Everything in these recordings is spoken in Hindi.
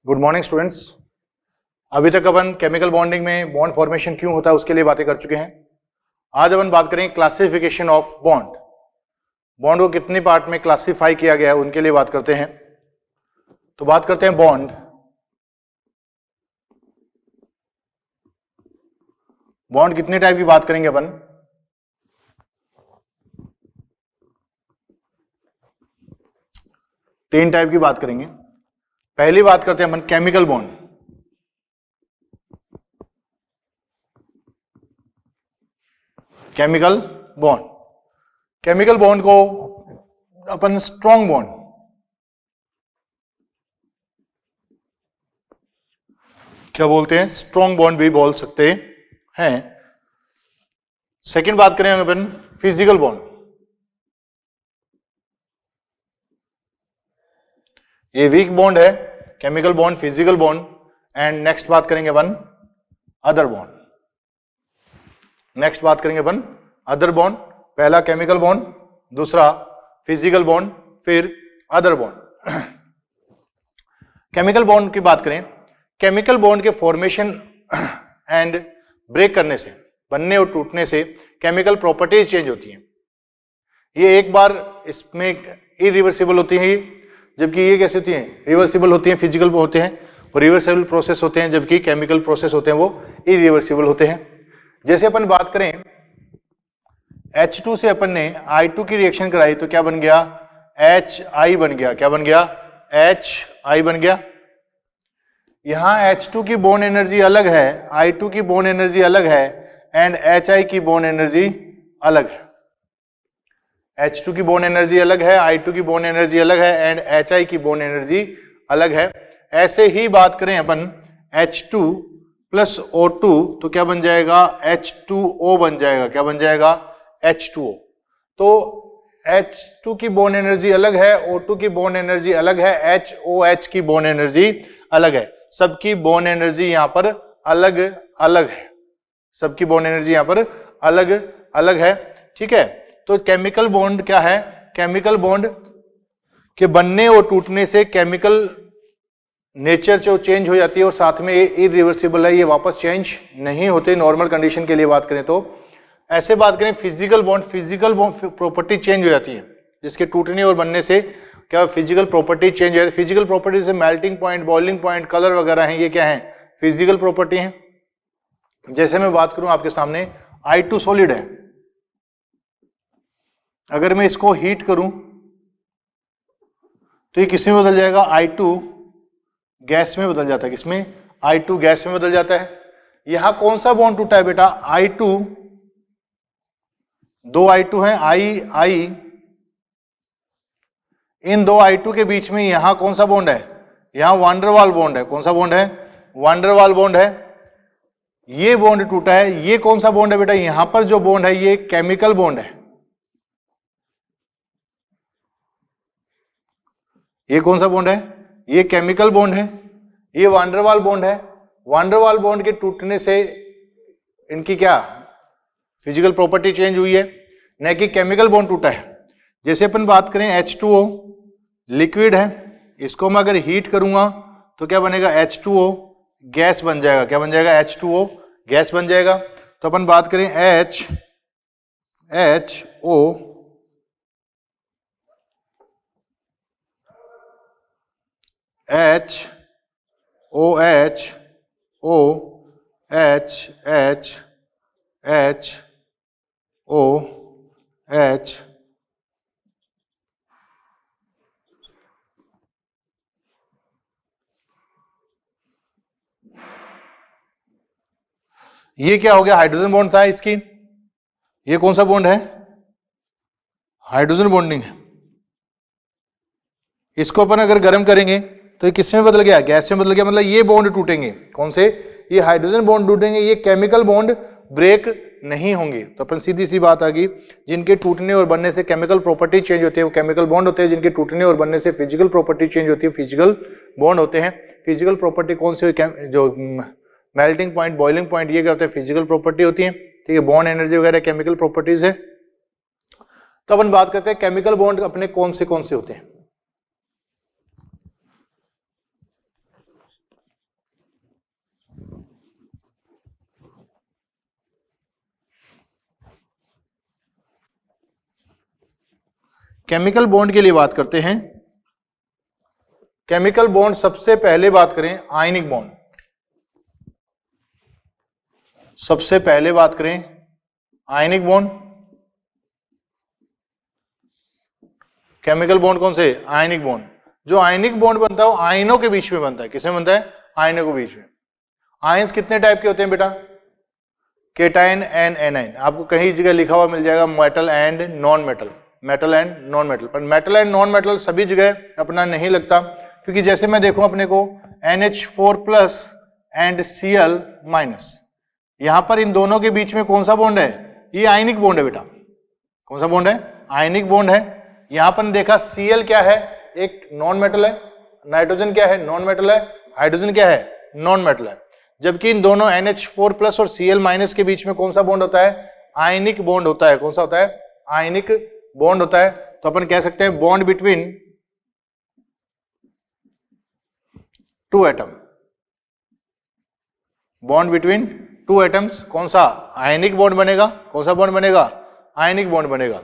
Good morning students. अभी तक अपन केमिकल बॉन्डिंग में बॉन्ड फॉर्मेशन क्यों होता है उसके लिए बातें कर चुके हैं। आज अपन बात करेंगे क्लासिफिकेशन ऑफ बॉन्ड। बॉन्ड को कितने पार्ट में क्लासिफाई किया गया है उनके लिए बात करते हैं। तो बात करते हैं बॉन्ड। बॉन्ड कितने टाइप की बात करेंगे अपन। तीन टाइप की बात करेंगे। पहली बात करते हैं अपन chemical bond. Chemical bond, chemical bond को अपन स्ट्रॉन्ग बॉन्ड, क्या बोलते हैं, स्ट्रॉन्ग बॉन्ड भी बोल सकते हैं। सेकंड बात करें अपन फिजिकल बॉन्ड। ये वीक बॉन्ड है, chemical bond, physical bond. And next बात करेंगे अपन अदर बॉन्ड। नेक्स्ट बात करेंगे अपन अदर बॉन्ड। पहला केमिकल बॉन्ड, दूसरा फिजिकल बॉन्ड, फिर अदर बॉन्ड। केमिकल बॉन्ड की बात करें, केमिकल बॉन्ड के फॉर्मेशन एंड ब्रेक करने से, बनने और टूटने से केमिकल प्रॉपर्टीज चेंज होती हैं। ये एक बार इसमें इरिवर्सिबल होती हैं, जबकि ये कैसे होती हैं, रिवर्सिबल होती हैं। फिजिकल होते हैं और रिवर्सिबल प्रोसेस होते हैं, जबकि केमिकल प्रोसेस होते हैं वो इरिवर्सिबल होते हैं। जैसे अपन बात करें H2 से अपन ने I2 की रिएक्शन कराई तो क्या बन गया, HI बन गया। क्या बन गया, HI बन गया। यहां H2 की बॉन्ड एनर्जी अलग है, I2 की बॉन्ड एनर्जी अलग है एंड HI की बॉन्ड एनर्जी अलग है। H2 की बॉन्ड एनर्जी अलग है, I2 की बॉन्ड एनर्जी अलग है एंड HI की बॉन्ड एनर्जी अलग है। ऐसे ही बात करें अपन H2 प्लस O2 तो क्या बन जाएगा, H2O बन जाएगा। क्या बन जाएगा, H2O। तो H2 की बॉन्ड एनर्जी अलग है, O2 की बॉन्ड एनर्जी अलग है, HOH की बॉन्ड एनर्जी अलग है। सबकी बॉन्ड एनर्जी यहां पर अलग अलग है। सबकी बॉन्ड एनर्जी यहां पर अलग अलग है। ठीक है, तो केमिकल बॉन्ड क्या है, केमिकल बॉन्ड के बनने और टूटने से केमिकल नेचर जो चेंज हो जाती है और साथ में ये इरिवर्सिबल है, ये वापस चेंज नहीं होते नॉर्मल कंडीशन के लिए बात करें तो। ऐसे बात करें physical bond, physical bond property change हो जाती है जिसके टूटने और बनने से क्या फिजिकल प्रॉपर्टी चेंज हो जाती है। फिजिकल प्रॉपर्टी से melting point, boiling point, colour वगैरह हैं, ये क्या है, फिजिकल प्रॉपर्टी है। जैसे मैं बात करूं आपके सामने I2 सॉलिड है, अगर मैं इसको हीट करूं तो ये किस में बदल जाएगा, I2 गैस में बदल जाता है। किसमें, I2 गैस में बदल जाता है। यहां कौन सा बॉन्ड टूटा है बेटा, I2, दो I2 हैं, I, इन दो I2 के बीच में यहां कौन सा बॉन्ड है, यहां वांडरवाल बॉन्ड है। कौन सा बॉन्ड है, वांडरवाल बॉन्ड है। ये बॉन्ड टूटा है। ये कौन सा बॉन्ड है बेटा, यहां पर जो बॉन्ड है ये केमिकल बॉन्ड है। ये कौन सा बॉन्ड है, ये केमिकल बॉन्ड है। ये वांडरवाल बॉन्ड है। वांडरवाल बॉन्ड के टूटने से इनकी क्या फिजिकल प्रॉपर्टी चेंज हुई है, न कि केमिकल बॉन्ड टूटा है। जैसे अपन बात करें H2O लिक्विड है, इसको मैं अगर हीट करूंगा तो क्या बनेगा, H2O गैस बन जाएगा। क्या बन जाएगा, H2O गैस बन जाएगा। तो अपन बात करें HO OH OH ये क्या हो गया, हाइड्रोजन बॉन्ड था इसकी। ये कौन सा बॉन्ड है, हाइड्रोजन बॉन्डिंग है। इसको अपन अगर गर्म करेंगे तो ये किस में बदल गया, गैस में बदल गया। मतलब ये बॉन्ड टूटेंगे, कौन से, ये हाइड्रोजन बॉन्ड टूटेंगे, ये केमिकल बॉन्ड ब्रेक नहीं होंगे। तो अपन सीधी सी बात आ गई, जिनके टूटने और बनने से केमिकल प्रॉपर्टी चेंज होती है वो केमिकल बॉन्ड होते हैं, जिनके टूटने और बनने से फिजिकल प्रॉपर्टी चेंज होती है फिजिकल बॉन्ड होते हैं। फिजिकल प्रॉपर्टी कौन से, जो मेल्टिंग पॉइंट, बॉइलिंग पॉइंट, ये क्या होता है, फिजिकल प्रॉपर्टी होती है। ठीक है, बॉन्ड एनर्जी वगैरह केमिकल प्रॉपर्टीज है। तो अपन बात करते हैं केमिकल बॉन्ड अपने कौन से होते हैं। केमिकल बॉन्ड के लिए बात करते हैं। केमिकल बॉन्ड सबसे पहले बात करें आयनिक बॉन्ड, सबसे पहले बात करें आयनिक बॉन्ड। केमिकल बॉन्ड कौन से? Ionic bond. जो आयनिक बॉन्ड बनता है वो आयनों के बीच में बनता है। किसमें बनता है? आयनों के बीच में। आयंस कितने टाइप के होते हैं बेटा? Cation and A9. आपको कहीं जगह लिखा हुआ मिल जाएगा metal and non metal, metal and non metal, पर मेटल एंड नॉन मेटल सभी जगह अपना नहीं लगता, क्योंकि जैसे मैं देखूं अपने को NH4+ एंड Cl-, यहां पर इन दोनों के बीच में कौन सा बॉन्ड है? ये आयनिक बॉन्ड है बेटा। कौन सा बॉन्ड है? आयनिक बॉन्ड है। यहां पर देखा Cl क्या है? एक नॉन मेटल है। नाइट्रोजन क्या है? नॉन मेटल है। हाइड्रोजन क्या है? नॉन मेटल है। जबकि इन दोनों NH4+ और Cl- के बीच में कौन सा बॉन्ड होता है? आयनिक बॉन्ड होता है। कौन सा होता है? आयनिक बॉन्ड होता है। तो अपन कह सकते हैं bond between to atom, bond between two atoms कौन सा? आयनिक बॉन्ड बनेगा। कौन सा बॉन्ड बनेगा? आयनिक बॉन्ड बनेगा।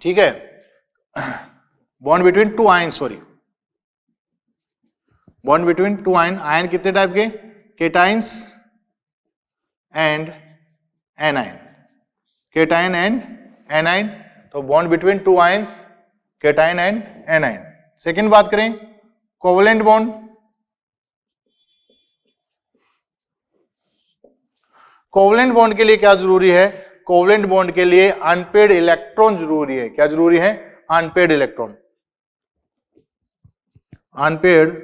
ठीक है, bond between two ion, sorry, bond between two ion. Ion कितने टाइप के? Cations and anion, cation and anion. तो bond between two ions, cation and anion. Second बात करें कोवलेंट बॉन्ड। कोवलेंट बॉन्ड के लिए क्या जरूरी है? कोवलेंट बॉन्ड के लिए अनपेड इलेक्ट्रॉन जरूरी है। क्या जरूरी है? Unpaired electron. अनपेड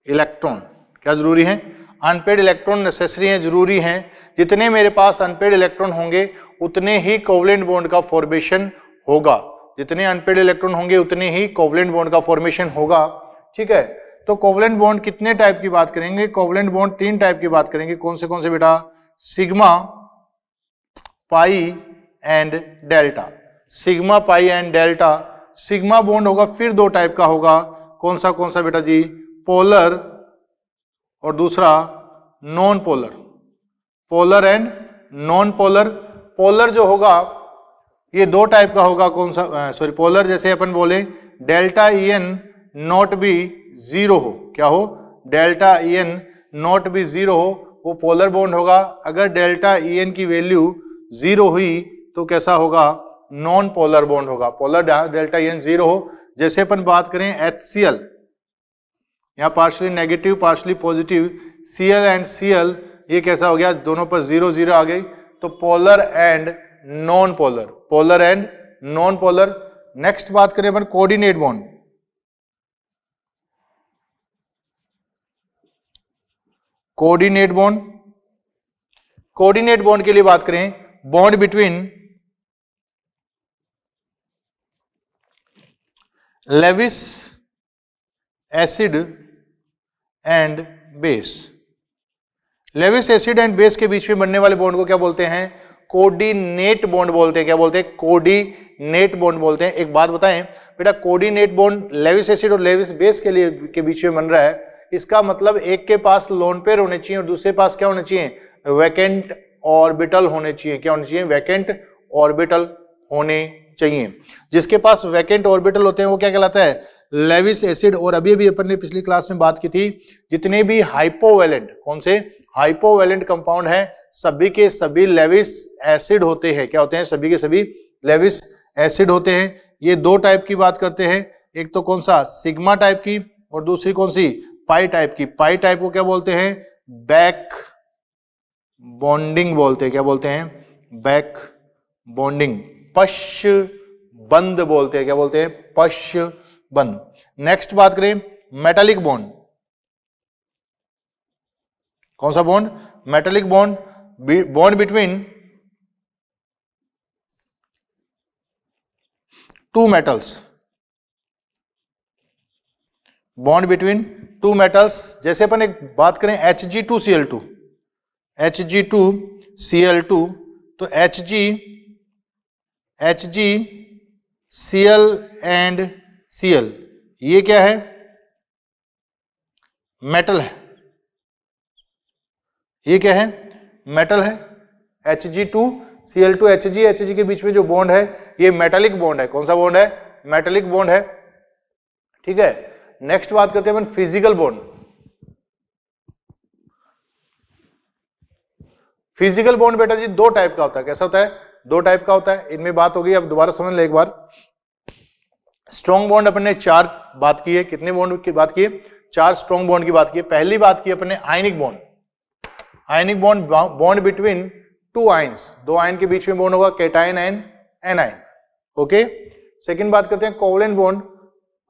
इलेक्ट्रॉन क्या जरूरी है? अनपेड इलेक्ट्रॉन नेसेसरी है, जरूरी हैं। जितने मेरे पास अनपेड इलेक्ट्रॉन होंगे उतने ही कोवलेंट बॉन्ड का फॉर्मेशन होगा। जितने अनपेड इलेक्ट्रॉन होंगे उतने ही कोवलेंट बॉन्ड का फॉर्मेशन होगा। ठीक है, तो कोवलेंट बॉन्ड कितने टाइप की बात करेंगे? कोवलेंट बॉन्ड 3 टाइप की बात करेंगे। कौन से बेटा? Sigma, pi and delta. Sigma, pi and delta. Sigma bond होगा फिर 2 टाइप का होगा। कौन सा बेटा जी? पोलर और दूसरा non polar. Polar and non polar. Polar जो होगा ये 2 टाइप का होगा। कौन सा? सॉरी, पोलर जैसे अपन बोले डेल्टा EN नॉट बी 0 हो। क्या हो? डेल्टा EN नॉट बी 0 हो, वो पोलर बॉन्ड होगा। अगर डेल्टा EN की वैल्यू 0 हुई तो कैसा होगा? नॉन पोलर बॉन्ड होगा। पोलर डेल्टा EN 0 हो। जैसे अपन बात करें HCl, यहाँ partially negative partially positive, Cl and Cl, ये कैसा हो गया? दोनों पर 0 0 आ गई। तो polar and non polar, polar and non polar. Next बात करें अपन coordinate bond. Coordinate bond, coordinate bond के लिए बात करें bond between Lewis acid and base. Lewis acid and base के बीच में बनने वाले बॉन्ड को क्या बोलते हैं? कोऑर्डिनेट बॉन्ड बोलते हैं। क्या बोलते हैं? कोऑर्डिनेट बॉन्ड बोलते हैं। एक बात बताएं बेटा, कोऑर्डिनेट बॉन्ड लेविस एसिड और लेविस बेस के बीच में बन रहा है, इसका मतलब एक के पास लोन पेयर होने चाहिए और दूसरे पास क्या होने चाहिए? वैकेंट ऑर्बिटल होने चाहिए। क्या होने चाहिए? वैकेंट ऑर्बिटल होने चाहिए। जिसके पास वैकेंट ऑर्बिटल होते हैं वो क्या कहलाता है? Lewis acid. और अभी अपन ने पिछली क्लास में बात की थी, जितने भी हाइपोवैलेंट, कौन से हाइपोवैलेंट कंपाउंड है, सभी के सभी लेविस एसिड होते हैं। क्या होते हैं? सभी के सभी लेविस एसिड होते हैं। ये 2 टाइप की बात करते हैं, एक तो कौन सा? सिग्मा टाइप की, और दूसरी कौन सी? पाई टाइप की। पाई टाइप को क्या बोलते हैं? बैक बॉन्डिंग बोलते हैं। क्या बोलते हैं? बैक बॉन्डिंग, पश बंद बोलते हैं। क्या बोलते हैं? पश बंद। नेक्स्ट बात करें मेटालिक बॉन्ड। कौन सा bond? Metallic bond. Bond between to metals, bond between to metals. जैसे अपन एक बात करें Hg2Cl2, Hg2Cl2, तो HgCl एंड Cl, ये क्या है? मेटल है। ये क्या है? मेटल है। Hg2 Cl2Hg, Hg के बीच में जो बॉन्ड है ये मेटालिक बॉन्ड है। कौन सा बॉन्ड है? मेटालिक बॉन्ड है। ठीक है, नेक्स्ट बात करते हैं अपन फिजिकल बॉन्ड। फिजिकल बॉन्ड बेटा जी दो टाइप का होता है। कैसा होता है? दो टाइप का होता है। इनमें बात होगी, अब दोबारा समझ ले एक बार। स्ट्रॉन्ग बॉन्ड अपन ने 4 बात की है। कितने बॉन्ड की बात की है? 4 स्ट्रॉन्ग बॉन्ड की बात की है। पहली बात की अपन ने ionic bond. Ionic bond, bond between 2 ions, 2 ion के बीच में बॉन्ड होगा, cation and anion. Okay, second बात करते हैं कोवलेंट बॉन्ड।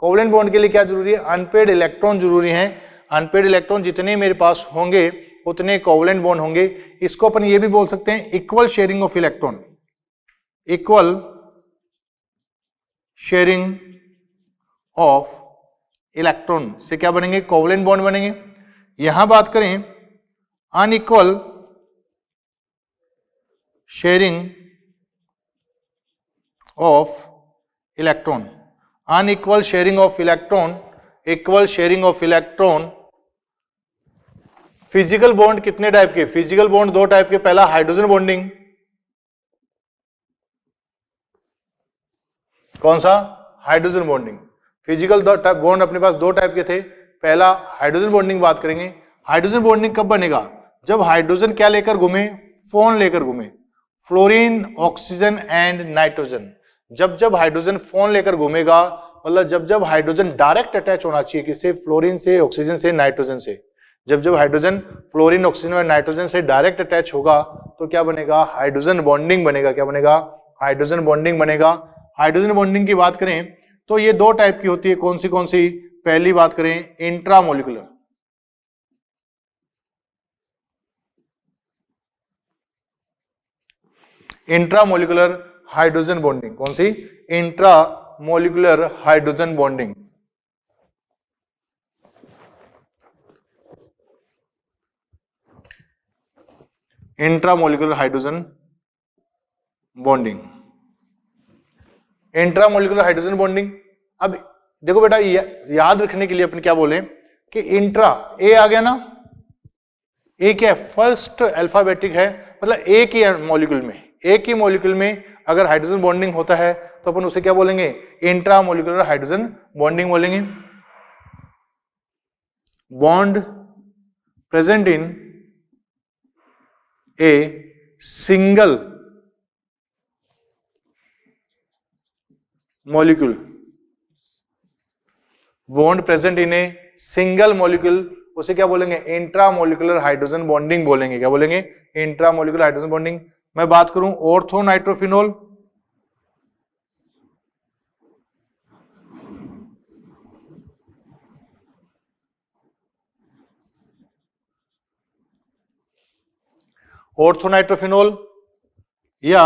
कोवलेंट बॉन्ड के लिए क्या जरूरी है? अनपेड इलेक्ट्रॉन जरूरी है। अनपेड इलेक्ट्रॉन जितने मेरे पास होंगे उतने कोवलेंट बॉन्ड होंगे। इसको अपन ये भी बोल सकते हैं equal sharing of electron. Equal sharing of electron से क्या बनेंगे? कोवलेंट बॉन्ड बनेंगे। यहां बात करें unequal sharing of electron, unequal sharing of electron, equal sharing of electron. Physical bond कितने टाइप के? फिजिकल बॉन्ड 2 टाइप के। पहला हाइड्रोजन बॉन्डिंग। कौन सा? Hydrogen bonding. फिजिकल बॉन्ड अपने पास 2 टाइप के थे। पहला हाइड्रोजन बॉन्डिंग बात करेंगे। हाइड्रोजन बॉन्डिंग कब बनेगा? जब हाइड्रोजन क्या लेकर घूमे? फोन लेकर घूमे। Fluorine, oxygen and nitrogen. जब जब हाइड्रोजन फोन लेकर घूमेगा, मतलब जब जब हाइड्रोजन डायरेक्ट अटैच होना चाहिए किससे? फ्लोरीन से, ऑक्सीजन से, नाइट्रोजन से। जब जब हाइड्रोजन फ्लोरीन, ऑक्सीजन और नाइट्रोजन से डायरेक्ट अटैच होगा तो क्या बनेगा? हाइड्रोजन बॉन्डिंग बनेगा। क्या बनेगा? हाइड्रोजन बॉन्डिंग बनेगा। हाइड्रोजन बॉन्डिंग की बात करें तो ये 2 टाइप की होती है। कौन सी कौन सी? पहली बात करें इंट्रामोलिकुलर। Intramolecular hydrogen bonding. कौन सी? Intramolecular hydrogen bonding. Intramolecular hydrogen bonding. Intramolecular hydrogen bonding. अब देखो बेटा, याद रखने के लिए अपन क्या बोले कि इंट्रा, ए आ गया ना, ए क्या है? फर्स्ट अल्फाबेटिक है, मतलब एक ही मॉलिक्यूल में, एक ही मॉलिक्यूल में अगर हाइड्रोजन बॉन्डिंग होता है तो अपन उसे क्या बोलेंगे? इंट्रामोलिकुलर हाइड्रोजन बॉन्डिंग बोलेंगे। Bond present in a single molecule, bond present in a single molecule, उसे क्या बोलेंगे? इंट्रामोलिकुलर हाइड्रोजन बॉन्डिंग बोलेंगे। क्या बोलेंगे? Intramolecular hydrogen bonding. मैं बात करूं ऑर्थो नाइट्रोफिनोल, ऑर्थो नाइट्रोफिनोल या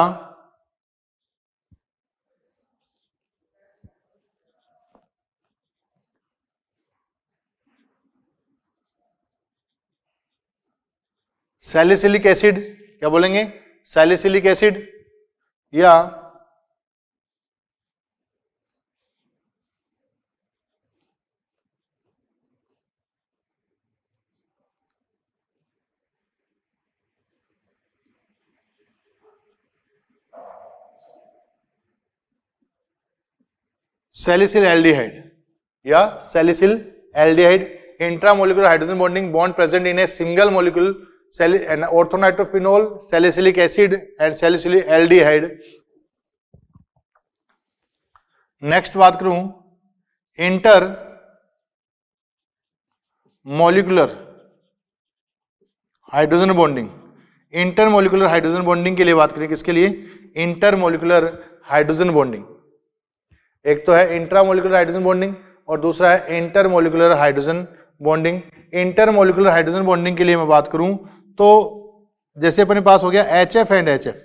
सैलिसिलिक एसिड, क्या बोलेंगे? सैलिसिलिक एसिड या सैलिसिल एल्डिहाइड, या salicyl aldehyde. Intramolecular hydrogen bonding, bond present in a single molecule, ortho nitrophenol, salicylic acid and salicyl aldehyde. Next बात करूं inter molecular hydrogen bonding. Inter molecular hydrogen bonding के लिए बात करें, किसके लिए? Inter molecular hydrogen bonding. एक तो है इंट्रामोलिकुलर हाइड्रोजन बॉन्डिंग और दूसरा है inter molecular hydrogen bonding. Inter molecular hydrogen bonding के लिए मैं बात करूं तो जैसे अपने पास हो गया HF एंड HF।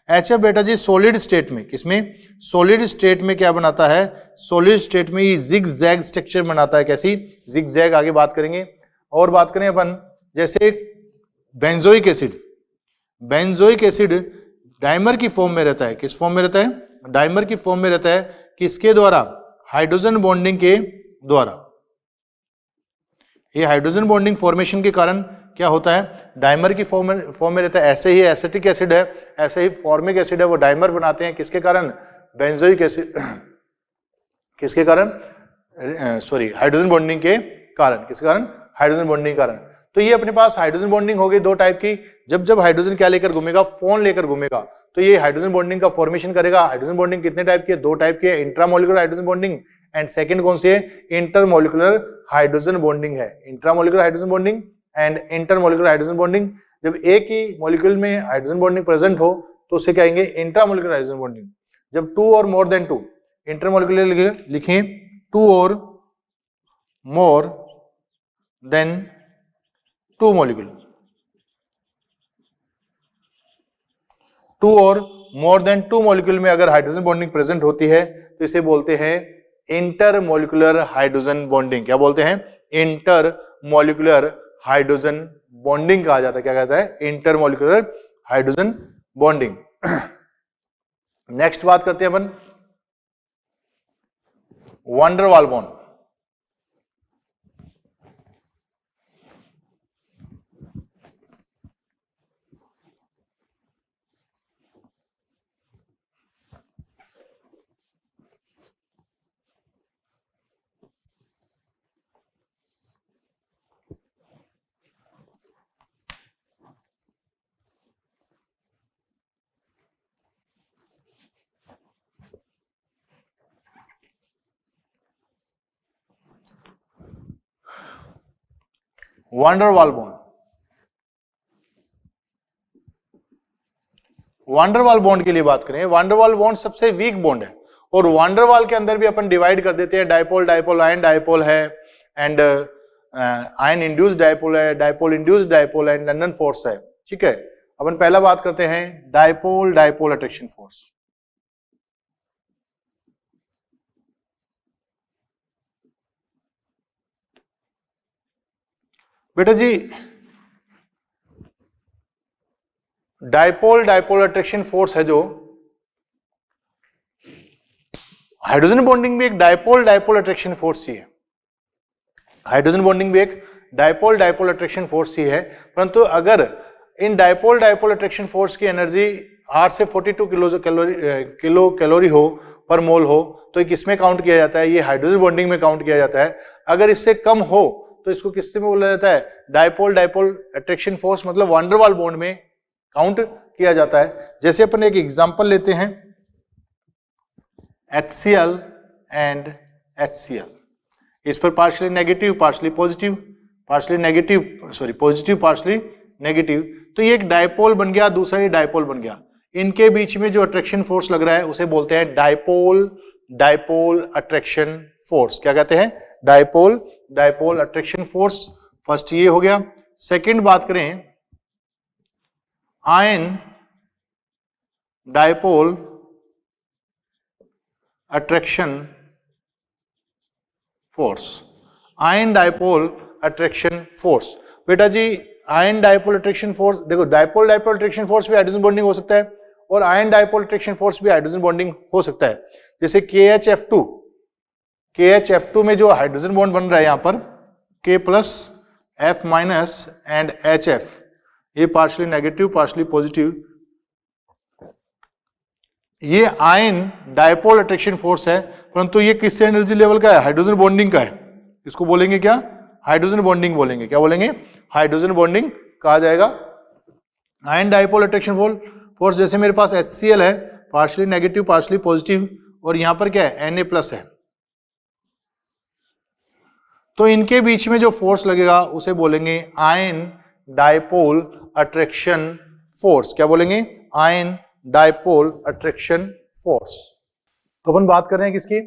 HF बेटा जी सॉलिड स्टेट में, किसमें? सॉलिड स्टेट में क्या बनाता है? सॉलिड स्टेट में ही जिग जैग स्ट्रक्चर बनाता है। कैसी? जिग जैग, आगे बात करेंगे। और बात करें अपन जैसे benzoic acid, benzoic acid dimer की फॉर्म में रहता है। किस फॉर्म में रहता है? डाइमर की फॉर्म में रहता है। किसके द्वारा? हाइड्रोजन बॉन्डिंग के द्वारा। ये हाइड्रोजन बॉन्डिंग फॉर्मेशन के कारण क्या होता है, डाइमर की फॉर्म में रहता है। ऐसे ही एसिटिक एसिड है, ऐसे ही फॉर्मिक एसिड है, वो डाइमर बनाते हैं किसके कारण, बेंजोइक एसिड, किसके कारण, सॉरी हाइड्रोजन बॉन्डिंग के कारण, किसके कारण, हाइड्रोजन बॉन्डिंग के कारण। तो ये अपने पास हाइड्रोजन बॉन्डिंग हो गई दो टाइप की। जब जब हाइड्रोजन क्या लेकर घूमेगा, फोन लेकर घूमेगा, तो ये हाइड्रोजन बॉन्डिंग का फॉर्मेशन करेगा। हाइड्रोजन बॉन्डिंग कितने टाइप की है, दो टाइप की है, intramolecular hydrogen bonding and second कौन सी है, इंटरमोलिकुलर हाइड्रोजन बॉन्डिंग है। Intramolecular hydrogen bonding and intermolecular hydrogen bonding. जब एक ही मॉलिक्यूल में हाइड्रोजन बॉन्डिंग प्रेजेंट हो तो उसे कहेंगे इंट्रामोलिकुलर हाइड्रोजन बॉन्डिंग। जब टू और मोर देन टू, इंटरमोलिकुलर लिखें टू और more than two molecule, two और मोर देन टू मॉलिक्यूल में अगर हाइड्रोजन बॉन्डिंग प्रेजेंट होती है तो इसे बोलते हैं इंटरमोलिकुलर हाइड्रोजन बॉन्डिंग। क्या बोलते हैं, इंटरमोलिकुलर हाइड्रोजन बॉन्डिंग कहा जाता है। क्या कहता है, इंटरमोलिकुलर हाइड्रोजन बॉन्डिंग। नेक्स्ट बात करते हैं अपन वान डेर वाल बॉन्ड। वान डेर वाल बॉन्ड, वान डेर वाल बॉन्ड के लिए बात करें, वान डेर वाल बॉन्ड सबसे वीक बॉन्ड है और वान डेर वाल के अंदर भी अपन डिवाइड कर देते हैं, डाइपोल डाइपोल आयन डाइपोल है एंड आयन इंड्यूस्ड डाइपोल है, डाइपोल इंड्यूस्ड डाइपोल है, लंदन फोर्स है। ठीक है, अपन पहला बात करते हैं डाइपोल डाइपोल अट्रैक्शन फोर्स। बेटा जी डाइपोल डाइपोल अट्रैक्शन फोर्स है जो हाइड्रोजन बॉन्डिंग भी एक डाइपोल डाइपोल अट्रैक्शन फोर्स ही है। हाइड्रोजन बॉन्डिंग भी एक डाइपोल डाइपोल अट्रैक्शन फोर्स ही है, परंतु अगर इन डाइपोल डाइपोल अट्रैक्शन फोर्स की एनर्जी 8 से 42 किलो कैलोरी हो पर मोल हो तो किसमें काउंट किया जाता है, ये हाइड्रोजन बॉन्डिंग में काउंट किया जाता है। अगर इससे कम हो तो इसको किससे में बोला जाता है, डाइपोल डाइपोल अट्रैक्शन फोर्स, मतलब वान डेर वाल बॉन्ड में काउंट किया जाता है। जैसे अपन एक एग्जांपल लेते हैं HCl एंड HCl, इस पर partially negative partially positive, partially negative sorry positive partially negative, तो ये एक डाइपोल बन गया, दूसरा ये डाइपोल बन गया। इनके बीच में जो अट्रैक्शन फोर्स लग रहा है उसे बोलते हैं डाइपोल डाइपोल अट्रैक्शन फोर्स। क्या कहते हैं, dipole dipole attraction force. First ये हो गया। सेकंड बात करें ion dipole attraction force, ion dipole attraction force. बेटा जी आयन डाइपोल अट्रैक्शन फोर्स, देखो डाइपोल डाइपोल अट्रैक्शन फोर्स भी हाइड्रोजन बॉन्डिंग हो सकता है और आयन डाइपोल अट्रैक्शन फोर्स भी हाइड्रोजन बॉन्डिंग हो सकता है। जैसे KHF2, KHF2 में जो हाइड्रोजन बॉन्ड बन रहा है यहां पर K plus F minus and HF, ये पार्शली नेगेटिव पार्शली पॉजिटिव, ये आयन डाइपोल अट्रैक्शन फोर्स है, परंतु ये किस एनर्जी लेवल का है, हाइड्रोजन बॉन्डिंग का है। इसको बोलेंगे क्या, हाइड्रोजन बॉन्डिंग बोलेंगे। क्या बोलेंगे, हाइड्रोजन बॉन्डिंग कहा जाएगा। आयन डाइपोल अट्रैक्शन फोर्स जैसे मेरे पास HCl है, पार्शली नेगेटिव पार्शली पॉजिटिव, और यहां पर क्या है Na प्लस है, तो इनके बीच में जो फोर्स लगेगा उसे बोलेंगे आयन डाइपोल अट्रैक्शन फोर्स। क्या बोलेंगे, आयन डाइपोल अट्रैक्शन फोर्स। तो अपन बात कर रहे हैं किसकी,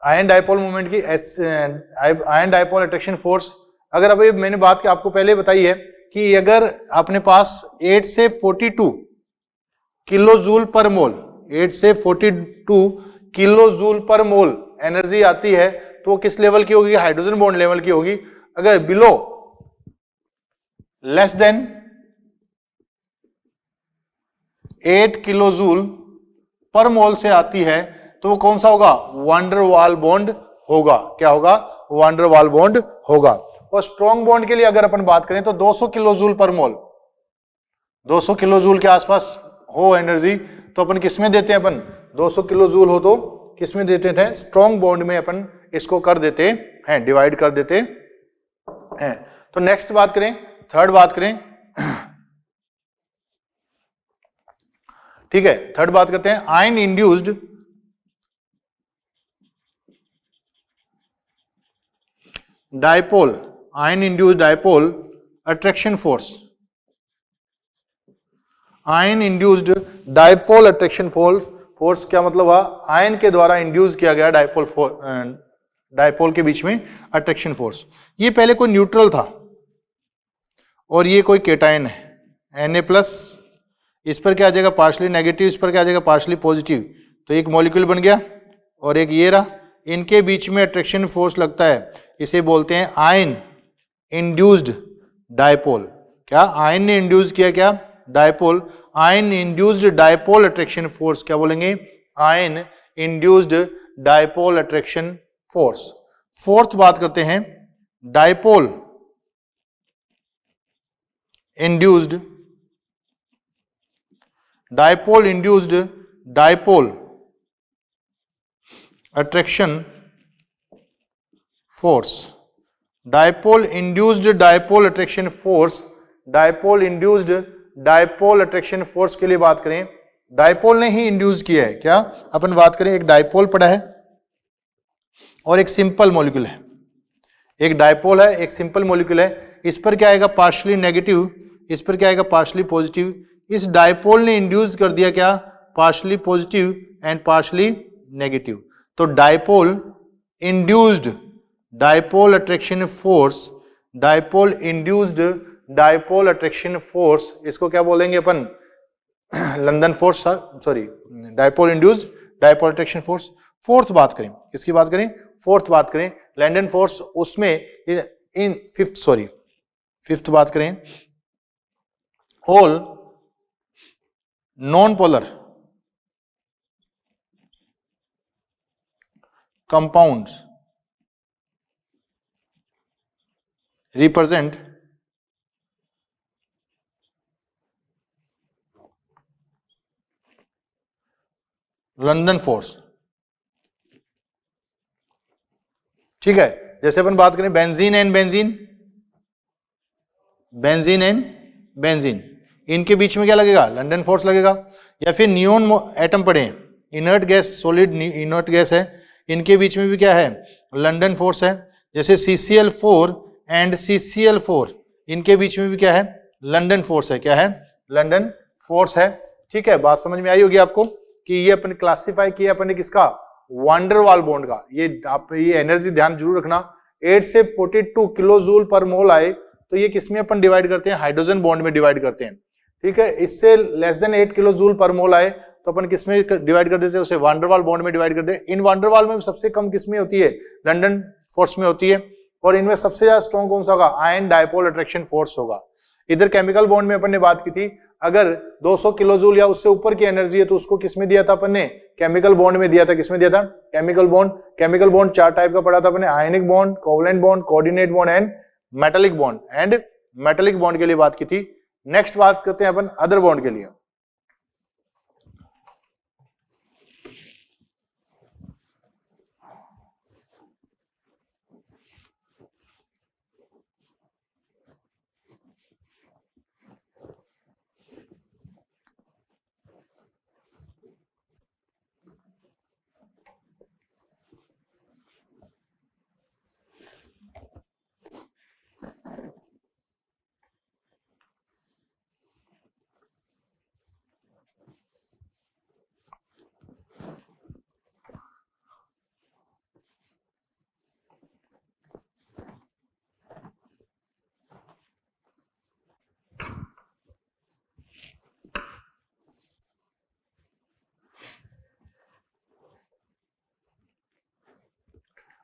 आयन डाइपोल मोमेंट की, आयन डाइपोल अट्रैक्शन फोर्स। अगर अभी मैंने बात आपको पहले बताई है कि अगर अपने पास 8 से 42 किलो जूल पर मोल, 8 से 42 किलो जूल पर मोल एनर्जी आती है तो वो किस लेवल की होगी, हाइड्रोजन बॉन्ड लेवल की होगी। अगर below less than 8 kilo joule per mole से आती है तो वो कौन सा होगा, वान डेर वाल बॉन्ड होगा। क्या होगा, वान डेर वाल बॉन्ड होगा। और स्ट्रॉन्ग बॉन्ड के लिए अगर अपन बात करें तो 200 किलो जूल पर मोल, 200 किलो जूल के आसपास हो एनर्जी तो अपन किसमें देते हैं, अपन 200 किलो जूल हो तो किसमें देते थे, स्ट्रॉन्ग बॉन्ड में अपन इसको कर देते हैं, डिवाइड कर देते हैं। तो नेक्स्ट बात करें, थर्ड बात करें, ठीक है, थर्ड बात करते हैं, ion induced dipole, ion induced dipole attraction force, ion induced dipole attraction force क्या मतलब हुआ, आयन के द्वारा इंड्यूस किया गया डायपोल के बीच में अट्रैक्शन फोर्स। ये पहले कोई न्यूट्रल था और ये कोई केटायन है Na+, इस पर क्या आ जाएगा पार्शली नेगेटिव, इस पर क्या आ जाएगा पार्शली पॉजिटिव, तो एक मॉलिक्यूल बन गया और एक ये रहा, इनके बीच में अट्रैक्शन फोर्स लगता है, इसे बोलते हैं आयन इंड्यूस्ड डायपोल। क्या आयन ने इंड्यूस किया, क्या dipole, ion induced dipole attraction force, क्या बोलेंगे, ion induced dipole attraction force. Fourth बात करते हैं, dipole induced dipole attraction force, dipole induced dipole attraction force, dipole induced dipole attraction force के लिए बात करें, डायपोल ने ही इंड्यूस किया है। क्या अपन बात करें, एक डायपोल पड़ा है और एक सिंपल मॉलिक्यूल है, एक डायपोल है एक सिंपल मॉलिक्यूल है, इस पर क्या आएगा पार्शली नेगेटिव, इस पर क्या आएगा पार्शली पॉजिटिव, इस डायपोल ने इंड्यूस कर दिया क्या partially positive and partially negative, तो dipole induced dipole attraction force, dipole induced dipole attraction force, इसको क्या बोलेंगे अपन, London force, sorry dipole induced dipole attraction force. Fourth बात करें, किसकी बात करें, फोर्थ बात करें लंदन फोर्स, उसमें इन फिफ्थ बात करें, all non polar compounds represent London force. ठीक है, जैसे अपन बात करें benzene and benzene, benzene and benzene, इनके बीच में क्या लगेगा लंदन फोर्स लगेगा, या फिर नियोन एटम पड़े हैं, inert gas solid inert gas है, इनके बीच में भी क्या है लंदन फोर्स है, जैसे CCl4 एंड CCl4, इनके बीच में भी क्या है लंदन फोर्स है, क्या है लंदन फोर्स है। ठीक है, बात समझ में आई होगी आपको कि ये अपन क्लासिफाई किया अपन ने किसका, वांडर वाल बॉन्ड का। ये आप ये एनर्जी ध्यान जरूर रखना, 8 से 42 किलो जूल पर मोल आए तो ये किसमें अपन डिवाइड करते हैं, हाइड्रोजन बॉन्ड में डिवाइड करते हैं। ठीक है, इससे less than 8 kilo joule per मोल आए तो अपन किसमें डिवाइड कर देते हैं, उसे वांडरवाल बॉन्ड में डिवाइड करते हैं। इन वांडरवाल में सबसे कम किसमें होती है, लंदन फोर्स में होती है, और इनमें सबसे ज्यादा स्ट्रॉन्ग कौन सा होगा, आयन डायपोल अट्रैक्शन फोर्स होगा। इधर केमिकल बॉन्ड में अपन ने बात की थी, अगर 200 किलो जूल या उससे ऊपर की एनर्जी है तो उसको किसमें दिया था अपन ने, केमिकल बॉन्ड में दिया था। किसमें दिया था, chemical bond. Chemical bond 4 type का पढ़ा था अपन ने, ionic bond, covalent bond, coordinate bond and metallic bond. And metallic bond के लिए बात की थी। नेक्स्ट बात करते हैं अपन अदर बॉन्ड के लिए।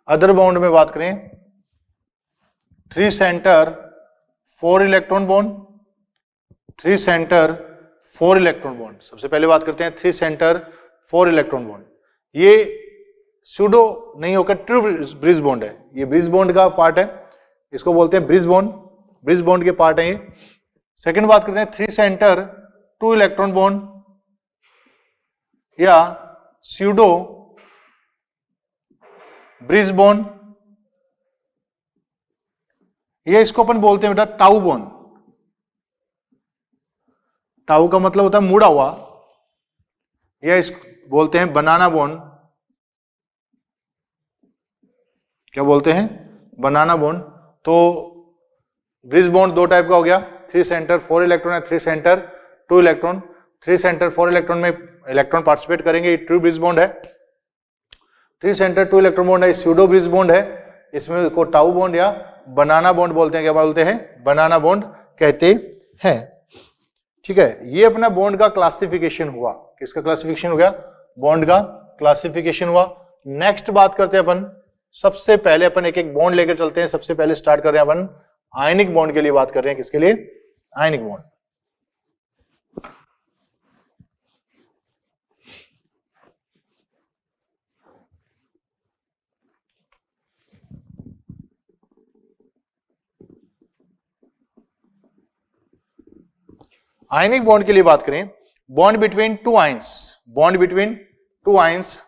अदर बॉन्ड में बात करें, 3 centre 4 electron bond, 3 centre 4 electron bond. सबसे पहले बात करते हैं 3 सेंटर 4 इलेक्ट्रॉन बॉन्ड। ये सूडो नहीं होकर ट्रू ब्रिज बॉन्ड है, ये ब्रिज बॉन्ड का पार्ट है। इसको बोलते हैं ब्रिज बॉन्ड, ब्रिज बॉन्ड के पार्ट है ये। सेकंड बात करते हैं 3 सेंटर 2 इलेक्ट्रॉन बॉन्ड या स्यूडो ब्रिज बॉन्ड, ये इसको अपन बोलते हैं बेटा टाउ बॉन्ड। टाउ का मतलब होता है मुड़ा हुआ, या इस बोलते हैं बनाना बॉन्ड। क्या बोलते हैं? बनाना बॉन्ड। तो ब्रिज बॉन्ड 2 टाइप का हो गया, 3 सेंटर 4 इलेक्ट्रॉन है, 3 सेंटर 2 इलेक्ट्रॉन। 3 सेंटर 4 इलेक्ट्रॉन में इलेक्ट्रॉन पार्टिसिपेट करेंगे, ये ट्रू ब्रिज बॉन्ड है। 3 सेंटर 2 इलेक्ट्रॉन बॉन्ड है, स्यूडो ब्रिज बॉन्ड है। इसमें को टाउ बॉन्ड या बनाना बॉन्ड बोलते हैं। क्या बोलते हैं? बनाना बॉन्ड कहते हैं। ठीक है, ये अपना बॉन्ड का क्लासिफिकेशन हुआ। किसका क्लासिफिकेशन हो गया? बॉन्ड का क्लासिफिकेशन हुआ। नेक्स्ट बात करते हैं अपन, सबसे पहले अपन एक एक बॉन्ड लेकर चलते हैं। सबसे पहले स्टार्ट कर रहे हैं अपन आयनिक बॉन्ड के लिए बात कर रहे हैं। किसके लिए? Ionic bond. आयनिक बॉन्ड के लिए बात करें, bond between 2 ions, bond between 2 ions,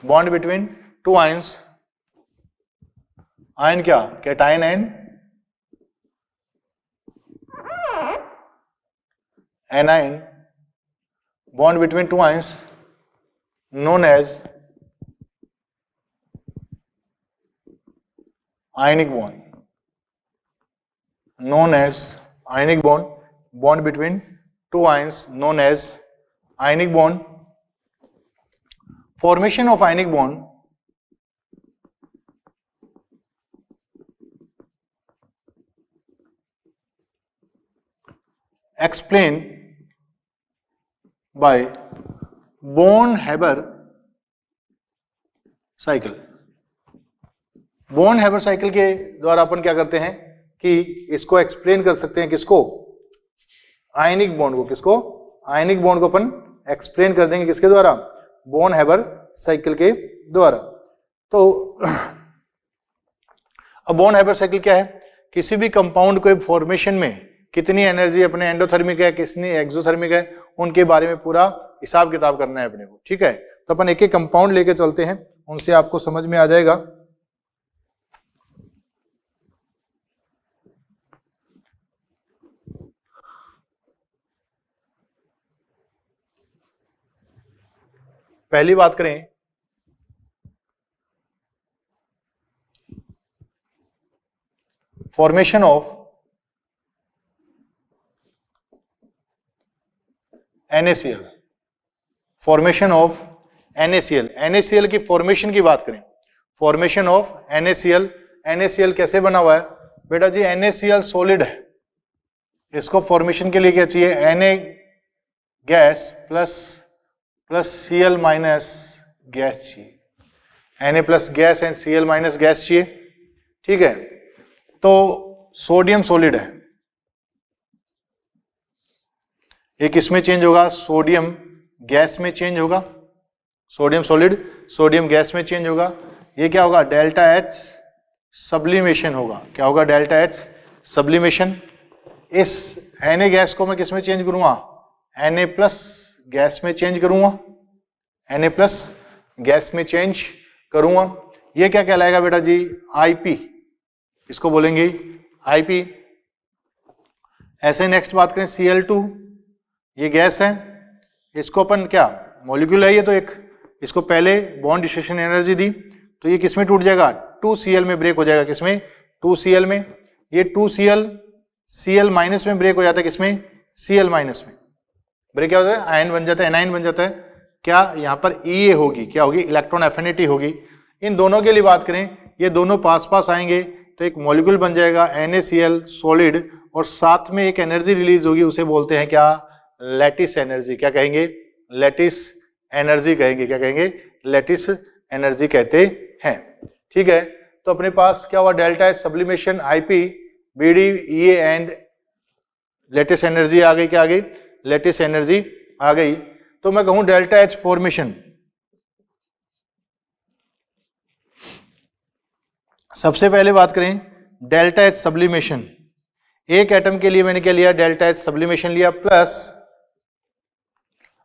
bond between 2 ions. Ion क्या? Cation ion, anion, bond between 2 ions known as ionic bond, known as ionic bond, bond between 2 ions known as ionic bond. Formation of ionic bond explained by Born-Haber cycle. Born-Haber cycle के द्वारा अपन क्या करते हैं कि इसको एक्सप्लेन कर सकते हैं। किसको? आयनिक बॉन्ड को। किसको? आयनिक बॉन्ड को अपन एक्सप्लेन कर देंगे किसके द्वारा? बॉर्न-हैबर साइकिल के द्वारा। तो अब बॉर्न-हैबर साइकिल क्या है? किसी भी कंपाउंड को फॉर्मेशन में कितनी एनर्जी अपने एंडोथर्मिक है, कितनी एक्सोथर्मिक है, उनके बारे में पूरा हिसाब किताब करना है अपने को। ठीक है, तो अपन एक एक कंपाउंड लेके चलते हैं, उनसे आपको समझ में आ जाएगा। पहली बात करें formation of NaCl, formation of NaCl, NaCl की फॉर्मेशन की बात करें, फॉर्मेशन ऑफ NaCl, NaCl कैसे बना हुआ है बेटा जी? NaCl सॉलिड है, इसको फॉर्मेशन के लिए क्या चाहिए? Na gas plus Cl minus gas चाहिए, Na plus gas and Cl minus gas चाहिए। ठीक है, तो सोडियम सॉलिड है, ये किस में चेंज होगा? सोडियम गैस में चेंज होगा। सोडियम सॉलिड सोडियम गैस में चेंज होगा। ये क्या होगा? डेल्टा H सब्लिमेशन होगा। क्या होगा? Delta H sublimation. इस Na गैस को मैं किस में चेंज करूंगा? Na प्लस गैस में चेंज करूंगा, Na प्लस गैस में चेंज करूंगा। ये क्या कहलाएगा बेटा जी? IP, इसको बोलेंगे IP। ऐसे नेक्स्ट बात करें Cl2, ये गैस है, इसको अपन क्या मॉलिक्यूल है ये, तो एक इसको पहले बॉन्ड डिस्ट्रीब्यूशन एनर्जी दी, तो ये किसमें टूट जाएगा? 2Cl में ब्रेक हो जाएगा। किसमें? 2Cl में। ये 2Cl Cl माइनस में ब्रेक हो जाता है। किसमें? Cl माइनस में ब्रेक क्या होता है? आयन बन जाता है, एनायन बन जाता है। क्या यहाँ पर Ea होगी? क्या होगी? इलेक्ट्रॉन एफिनिटी होगी। इन दोनों के लिए बात करें, ये दोनों पास पास आएंगे तो एक मॉलिक्यूल बन जाएगा NaCl सॉलिड, और साथ में एक एनर्जी रिलीज होगी, उसे बोलते हैं क्या? Lattice energy. क्या कहेंगे? लैटिस एनर्जी कहेंगे। क्या कहेंगे? लैटिस एनर्जी कहते हैं। ठीक है, तो अपने पास क्या हुआ? Delta H sublimation, IP, BD, EA and lattice energy आ गई। क्या आ गई? लैटिस एनर्जी आ गई। तो मैं कहूं डेल्टा एच फॉर्मेशन। सबसे पहले बात करें डेल्टा एच सब्लिमेशन। एक एटम के लिए मैंने क्या लिया, डेल्टा एच सब्लिमेशन लिया, प्लस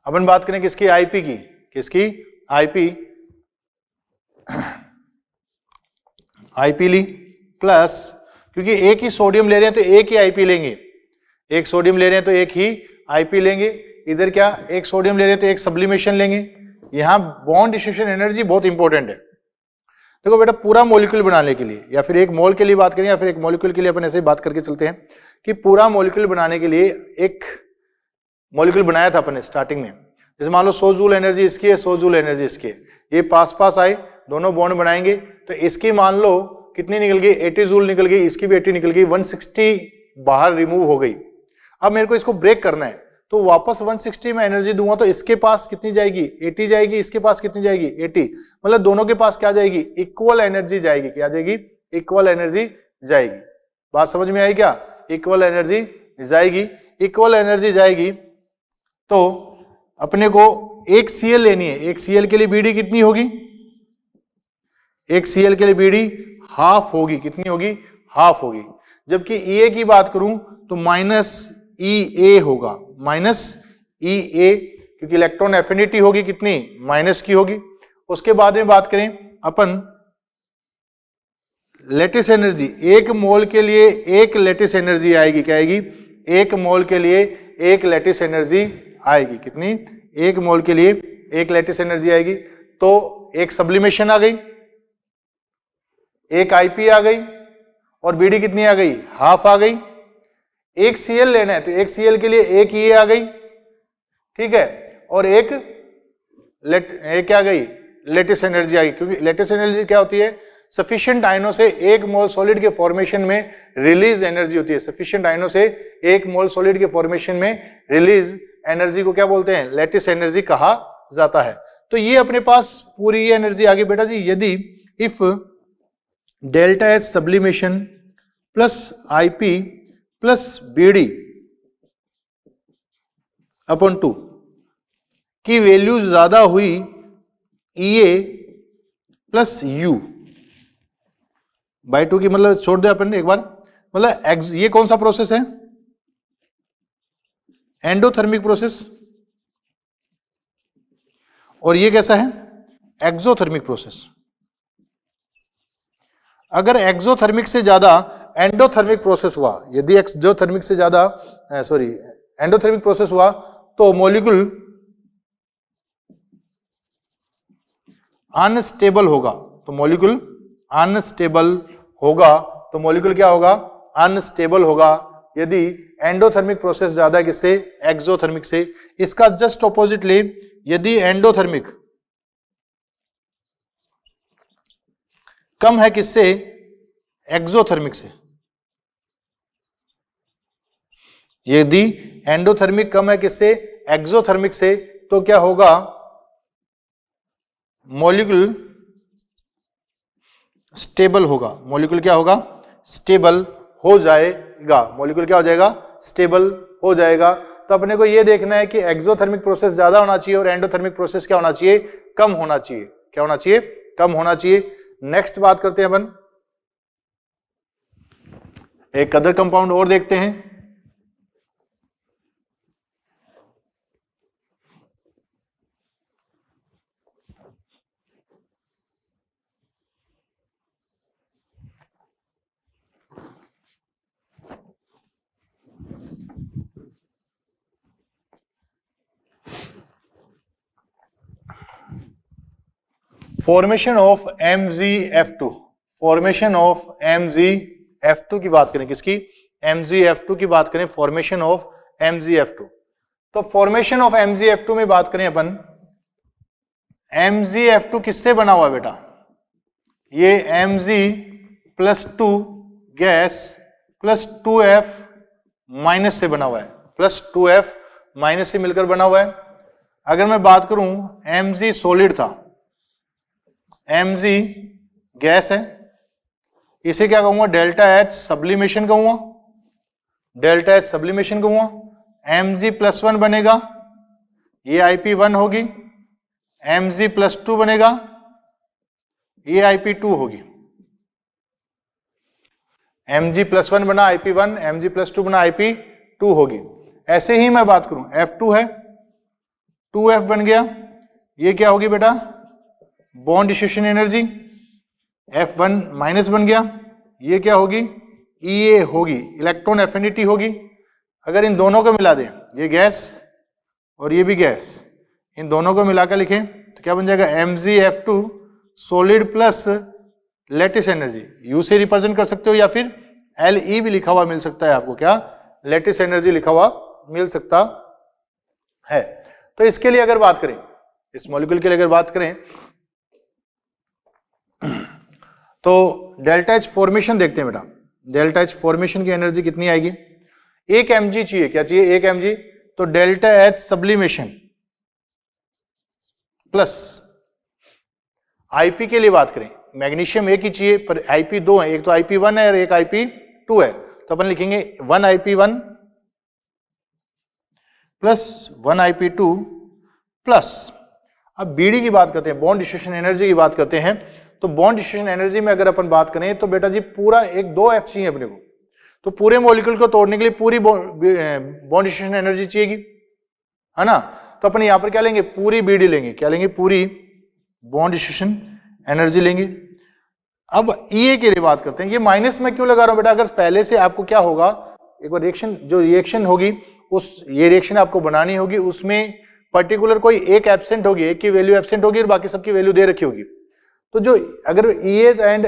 अपन बात करें किसकी, आईपी की, किसकी, आईपी, आईपी ली, प्लस क्योंकि एक ही सोडियम ले रहे हैं तो एक ही आईपी लेंगे, एक सोडियम ले रहे हैं तो एक ही आईपी लेंगे। इधर क्या, एक सोडियम ले रहे हैं तो एक सब्लिमेशन लेंगे। यहां बॉन्ड डिस्ट्रीब्यूशन एनर्जी बहुत इंपॉर्टेंट है। देखो बेटा, पूरा मॉलिक्यूल बनाने के लिए या फिर एक मोल के लिए बात करें या फिर एक मॉलिक्यूल के लिए अपन ऐसे ही बात करके चलते हैं कि पूरा मॉलिक्यूल बनाने के लिए एक मॉलिक्यूल बनाया था अपन ने स्टार्टिंग में, जैसे मान लो 100 जूल एनर्जी इसकी है, 100 जूल एनर्जी इसकी है, ये पास पास आए, दोनों बॉन्ड बनाएंगे तो इसकी मान लो कितनी निकल गई, 80 जूल निकल गई, इसकी भी 80 निकल गई, 160 बाहर रिमूव हो गई। अब मेरे को इसको ब्रेक करना है तो वापस 160 में एनर्जी दूंगा तो इसके पास कितनी जाएगी, 80 जाएगी, इसके पास कितनी जाएगी, 80, मतलब दोनों के पास क्या जाएगी, इक्वल एनर्जी जाएगी। क्या जाएगी, इक्वल एनर्जी जाएगी। बात समझ में आई क्या, इक्वल एनर्जी जाएगी। इक्वल एनर्जी जाएगी तो अपने को एक सीएल लेनी है, एक सीएल के लिए बीडी कितनी होगी, एक सीएल के लिए बीडी हाफ होगी, कितनी होगी, हाफ होगी। जबकि ईए की बात करूं तो माइनस ई ए होगा, माइनस ई ए, क्योंकि इलेक्ट्रॉन एफिनिटी होगी कितनी, माइनस की होगी। उसके बाद में बात करें अपन लेटिस एनर्जी, एक मोल के लिए एक लेटिस एनर्जी आएगी, क्या आएगी, एक मोल के लिए एक लेटिस एनर्जी आएगी, कितनी, एक मोल के लिए एक लेटिस एनर्जी आएगी। तो एक सब्लिमेशन आ गई, एक आईपी आ गई और बीडी कितनी आ गई, हाफ आ गई। एक सीएल लेना है तो एक सीएल के लिए एक ई आ गई, ठीक है, और एक क्या गई, लेटिस एनर्जी आ गई। क्योंकि लेटिस एनर्जी क्या होती है, सफिशिएंट आयनों से एक मोल सॉलिड के फॉर्मेशन में रिलीज एनर्जी होती है। सफिशिएंट आयनों से एक मोल सॉलिड के फॉर्मेशन में रिलीज एनर्जी को क्या बोलते हैं, लेटिस एनर्जी कहा जाता है। तो ये अपने पास पूरी एनर्जी आ गई बेटा जी। यदि if delta H sublimation plus IP plus BD upon 2 की वैल्यू ज्यादा हुई ईए प्लस यू बाई 2 की, मतलब छोड़ दे अपन एक बार, मतलब ये कौन सा प्रोसेस है, एंडोथर्मिक प्रोसेस, और ये कैसा है, एक्सोथर्मिक प्रोसेस। अगर एक्सोथर्मिक से ज्यादा एंडोथर्मिक प्रोसेस हुआ, यदि एक्सोथर्मिक से ज्यादा एंडोथर्मिक प्रोसेस हुआ तो मॉलिक्यूल अनस्टेबल होगा। तो मॉलिक्यूल अनस्टेबल होगा, तो मॉलिक्यूल क्या होगा, अनस्टेबल होगा। यदि एंडोथर्मिक प्रोसेस ज्यादा है किससे, एक्सोथर्मिक से। इसका जस्ट ऑपोजिट ले, यदि एंडोथर्मिक कम है किससे, एक्सोथर्मिक से। यदि एंडोथर्मिक कम है किससे, एक्सोथर्मिक से, तो क्या होगा, मॉलिक्यूल स्टेबल होगा। मॉलिक्यूल क्या होगा, स्टेबल हो जाएगा। मॉलिक्यूल क्या हो जाएगा, स्टेबल हो जाएगा। तो अपने को यह देखना है कि एक्सोथर्मिक प्रोसेस ज्यादा होना चाहिए और एंडोथर्मिक प्रोसेस क्या होना चाहिए, कम होना चाहिए। क्या होना चाहिए, कम होना चाहिए। नेक्स्ट बात करते हैं अपन, एक अदर कंपाउंड और देखते हैं। Formation of MgF2, formation of MgF2 की बात करें, किसकी, MgF2 की बात करें, फॉर्मेशन ऑफ MgF2। तो फॉर्मेशन ऑफ MgF2 में बात करें अपन, MgF2 किससे बना हुआ है बेटा, ये Mg+2 gas plus 2F minus से बना हुआ है, प्लस 2F माइनस से मिलकर बना हुआ है। अगर मैं बात करूं Mg सॉलिड था, Mg गैस है, इसे क्या कहूंगा, डेल्टा एच सब्लिमेशन कहूंगा, डेल्टा एच सब्लिमेशन कहूंगा। Mg+1 बनेगा, ये IP1 होगी, Mg+2 बनेगा, ये IP2 होगी। Mg+1 बना IP1, Mg+2 बना IP2 होगी। ऐसे ही मैं बात करूं, F2 है, 2F बन गया, ये क्या होगी बेटा, bond distribution energy, F1 minus बन गया, ये क्या होगी, EA होगी, इलेक्ट्रॉन एफिनिटी होगी। अगर इन दोनों को मिला दें, ये गैस और ये भी गैस, इन दोनों को मिलाकर लिखें तो क्या बन जाएगा, MgF2 solid plus lattice energy, you से रिप्रेजेंट कर सकते हो या फिर LE भी लिखा हुआ मिल सकता है आपको, क्या लेटिस एनर्जी लिखा हुआ मिल सकता है। तो इसके लिए अगर बात करें, इस मॉलिक्यूल के लिए अगर बात करें तो डेल्टा H फॉर्मेशन देखते हैं बेटा, डेल्टा H फॉर्मेशन की एनर्जी कितनी आएगी, 1 mg चाहिए, क्या चाहिए, 1 mg, तो delta H sublimation plus IP के लिए बात करें, मैग्नीशियम एक ही चाहिए पर IP दो है, एक तो IP1 है और एक IP2 है, तो अपन लिखेंगे 1 IP1 प्लस 1 IP2 प्लस, अब BD की बात करते हैं, बॉन्ड डिस्ट्रीब्यूशन एनर्जी की बात करते हैं, तो बॉन्ड डिस्ट्रीब्यूशन एनर्जी में अगर अपन बात करें तो बेटा जी पूरा एक 2 F चाहिए अपने को, तो पूरे मॉलिक्यूल को तोड़ने के लिए पूरी बॉन्ड डिस्ट्रीब्यूशन एनर्जी चाहिएगी, है ना, तो अपन यहां पर क्या लेंगे, पूरी BD लेंगे, क्या लेंगे, पूरी बॉन्ड डिस्ट्रीब्यूशन एनर्जी लेंगे। अब EA के लिए बात करते हैं, ये माइनस में क्यों लगा रहा हूं बेटा, अगर पहले से आपको क्या होगा, एक बार रिएक्शन, जो रिएक्शन होगी उस, ये रिएक्शन आपको बनानी होगी, उसमें पर्टिकुलर कोई एक एब्सेंट होगी, एक की वैल्यू एब्सेंट होगी और बाकी सबकी वैल्यू दे रखी होगी, तो जो अगर EA एंड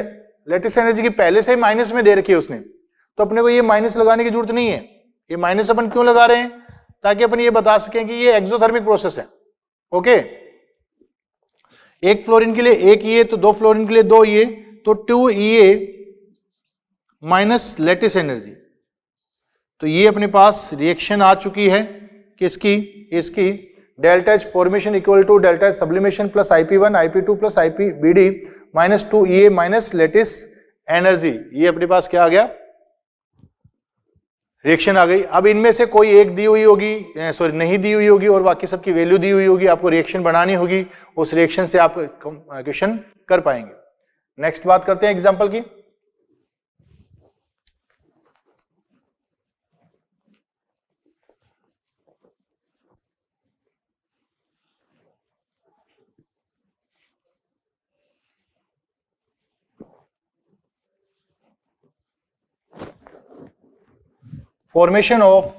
लेटिस एनर्जी की पहले से ही माइनस में दे रखी है उसने, तो अपने को ये माइनस लगाने की जरूरत नहीं है। ये माइनस अपन क्यों लगा रहे हैं, ताकि अपन ये बता सकें कि ये एक्सोथर्मिक प्रोसेस है। ओके, एक फ्लोरीन के लिए 1 EA, तो 2 फ्लोरीन के लिए 2 EA, तो 2 EA माइनस लेटिस एनर्जी, तो ये अपने पास रिएक्शन आ चुकी है किसकी, इसकी, delta H formation equal to delta H sublimation plus IP1 IP2 plus IPBD minus 2 EA minus lattice energy, ये अपने पास क्या आ गया, रिएक्शन आ गई। अब इनमें से कोई एक दी हुई होगी, सॉरी नहीं दी हुई होगी और बाकी सबकी वैल्यू दी हुई होगी, आपको रिएक्शन बनानी होगी, उस रिएक्शन से आप क्वेश्चन कर पाएंगे। नेक्स्ट बात करते हैं एग्जांपल की, formation of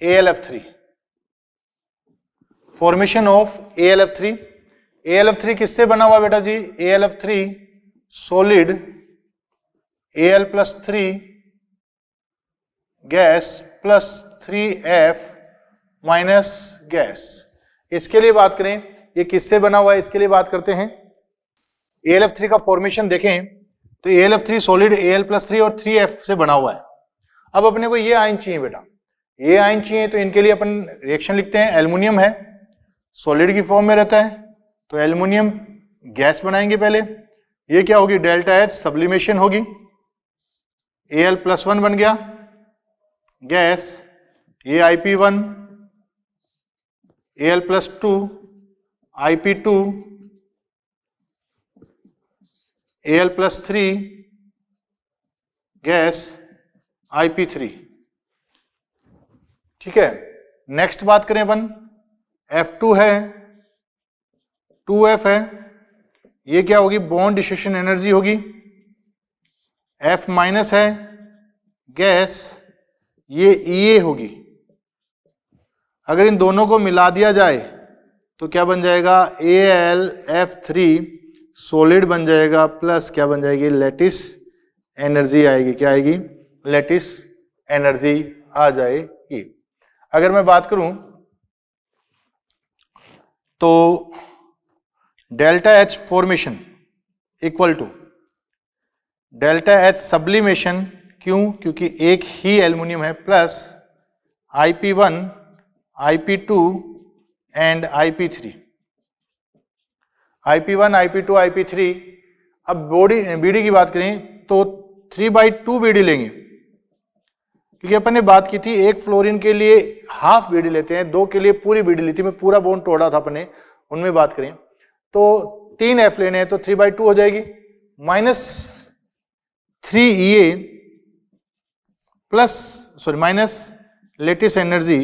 AlF3, formation of AlF3, AlF3 किससे बना हुआ बेटा जी, AlF3 solid Al+3 gas plus 3F minus gas. इसके लिए बात करें, ये किससे बना हुआ है, इसके लिए बात करते हैं। AlF3 का फॉर्मेशन देखें तो AlF3 सॉलिड Al+3 और 3F से बना हुआ है। अब अपने को ये आयन चाहिए बेटा, ये आयन चाहिए, तो इनके लिए अपन रिएक्शन लिखते हैं, एल्युमिनियम है, सॉलिड की फॉर्म में रहता है, तो एल्युमिनियम गैस बनाएंगे पहले, ये क्या होगी, डेल्टा H सब्लिमेशन होगी, Al+1 बन गया गैस, ये IP1 Al+2 IP2 Al+3 gas IP3, ठीक है। नेक्स्ट बात करें अपन, F2 है, 2F है, ये क्या होगी, बॉन्ड डिस्ट्रीब्यूशन एनर्जी होगी, F माइनस है गैस, ये EA होगी। अगर इन दोनों को मिला दिया जाए तो क्या बन जाएगा, AlF3 सॉलिड बन जाएगा प्लस क्या बन जाएगी, लेटिस एनर्जी आएगी, क्या आएगी, लेटिस एनर्जी आ जाएगी। अगर मैं बात करूं तो delta H formation equal to delta H sublimation, क्यों, क्योंकि एक ही एल्युमिनियम है, plus IP1 IP2 and IP3, IP1 IP2 IP3। अब BD की बात करें तो 3/2 BD लेंगे, क्योंकि अपन ने बात की थी एक फ्लोरीन के लिए हाफ बीडी लेते हैं, 2 के लिए पूरी बीडी ली थी, मैं पूरा बॉन्ड तोड़ा था अपने, उनमें बात करें तो 3 F लेने हैं तो 3/2 हो जाएगी, -3 माइनस लेटिस एनर्जी,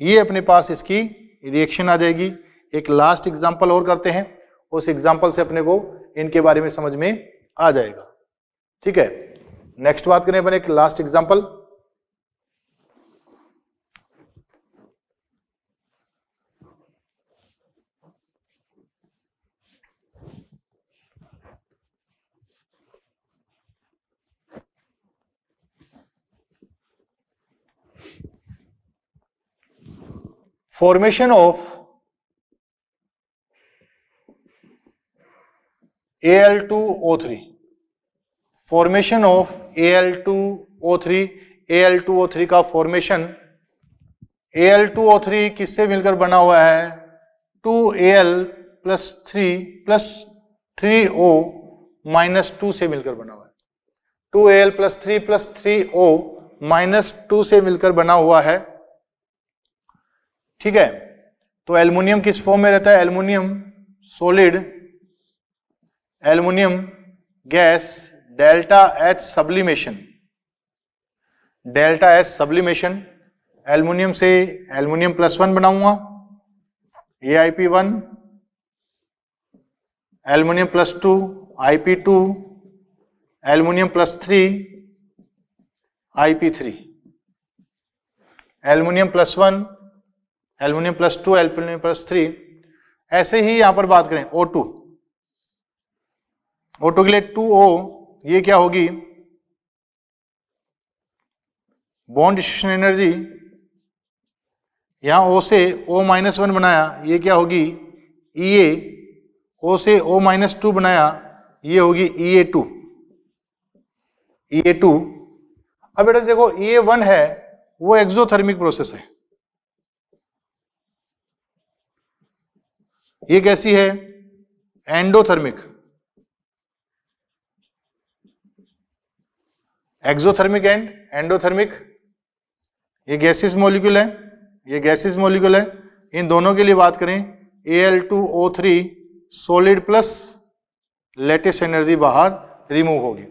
ये अपने पास इसकी रिएक्शन आ जाएगी। एक लास्ट एग्जांपल और करते हैं, उस एग्जांपल से अपने को इनके बारे में समझ में आ जाएगा। ठीक है, नेक्स्ट बात करें अपन एक last example. Formation of Al2O3, formation of Al2O3 का फॉर्मेशन, Al2O3 किससे मिलकर बना हुआ है, 2Al प्लस 3O माइनस 2 से मिलकर बना हुआ है, 2Al प्लस 3O माइनस 2 से मिलकर बना हुआ है। ठीक है, तो एल्युमिनियम किस फॉर्म में रहता है, aluminium solid, aluminium gas, delta H sublimation, delta H sublimation, aluminium से एल्युमिनियम +1 बनाऊंगा, AiP1, aluminium +2 IP2, aluminium +3 IP3, aluminium +1, aluminium +2, aluminium +3। ऐसे ही यहां पर बात करें O2 के लिए 2O, ये क्या होगी, बॉन्ड डिस्ट्रीब्यूशन एनर्जी, यहां O से O-1 बनाया, ये क्या होगी Ea, O से O-2 बनाया, ये होगी Ea2। अब बेटा देखो Ea1 है वो एक्सोथर्मिक प्रोसेस है, ये कैसी है, एंडोथर्मिक। एक्सोथर्मिक एंड एंडोथर्मिक, ये गैसेस मॉलिक्यूल है, ये गैसेस मॉलिक्यूल है। इन दोनों के लिए बात करें Al2O3 solid plus lattice energy बाहर रिमूव होगी।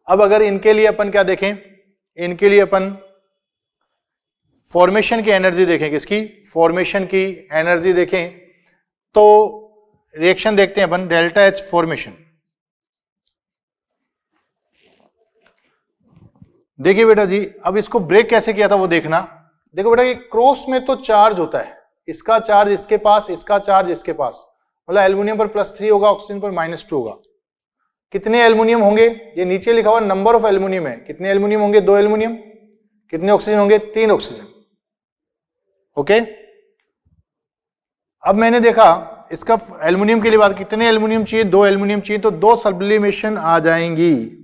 अब अगर इनके लिए अपन क्या देखें, इनके लिए अपन फॉर्मेशन की एनर्जी देखें, किसकी, फॉर्मेशन की एनर्जी देखें तो रिएक्शन देखते हैं अपन, डेल्टा H फॉर्मेशन। देखिए बेटा जी, अब इसको ब्रेक कैसे किया था वो देखना। देखो बेटा ये क्रॉस में तो चार्ज होता है, इसका चार्ज इसके पास, इसका चार्ज इसके पास, मतलब एल्युमिनियम पर +3 होगा, ऑक्सीजन पर -2 होगा। कितने एल्युमिनियम होंगे, ये नीचे लिखा हुआ नंबर ऑफ एल्युमिनियम है, कितने एल्युमिनियम होंगे, 2 एल्युमिनियम। कितने ऑक्सीजन होंगे, 3 ऑक्सीजन। ओके, अब मैंने देखा इसका एल्युमिनियम के लिए बात, कितने एल्युमिनियम चाहिए, 2 एल्युमिनियम चाहिए, तो 2 सब्लिमेशन आ जाएंगी,